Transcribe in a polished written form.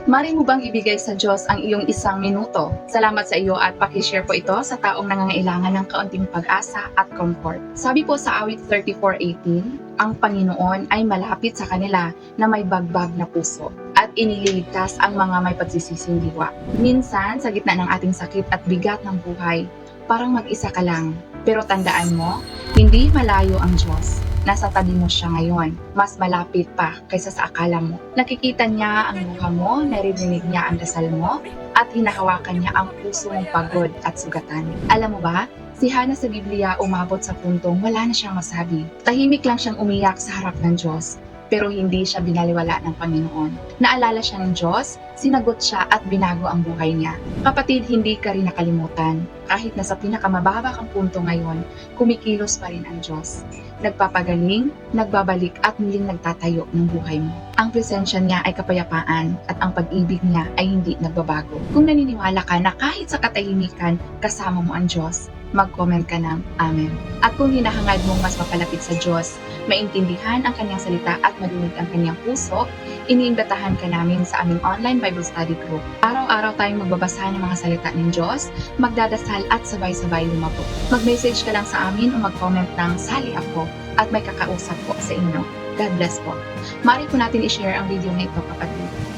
Mari mo bang ibigay sa Diyos ang iyong 1 minuto? Salamat sa iyo at paki-share po ito sa taong nangangailangan ng kaunting pag-asa at comfort. Sabi po sa awit 34:18, ang Panginoon ay malapit sa kanila na may bagbag na puso at iniligtas ang mga may pagsisising diwa. Minsan, sa gitna ng ating sakit at bigat ng buhay, parang mag-isa ka lang. Pero tandaan mo, hindi malayo ang Diyos. Nasa tabi mo siya ngayon, mas malapit pa kaysa sa akala mo. Nakikita niya ang luha mo, naririnig niya ang dasal mo, at hinahawakan niya ang puso mong pagod at sugatan. Alam mo ba, si Hana sa Biblia umabot sa puntong wala na siyang masabi. Tahimik lang siyang umiyak sa harap ng Diyos, pero hindi siya binaliwala ng Panginoon. Naalala siya ng Diyos, sinagot siya at binago ang buhay niya. Kapatid, hindi ka rin nakalimutan. Kahit nasa pinakamababa kang punto ngayon, kumikilos pa rin ang Diyos. Nagpapagaling, nagbabalik at muling nagtatayo ng buhay mo. Ang presensya niya ay kapayapaan at ang pag-ibig niya ay hindi nagbabago. Kung naniniwala ka na kahit sa katahimikan, kasama mo ang Diyos, mag-comment ka ng Amen. At kung hinahangad mong mas mapalapit sa Diyos, maintindihan ang kanyang salita at marinig ang kanyang puso, iniimbitahan ka namin sa aming online Bible Study Group. Araw-araw tayong magbabasa ng mga salita ng Diyos, magdadasal at sabay-sabay lumabot. Mag-message ka lang sa amin o mag-comment ng Sali Ako at may kakausap po sa inyo. God bless po. Mari po natin i-share ang video na ito, kapatid.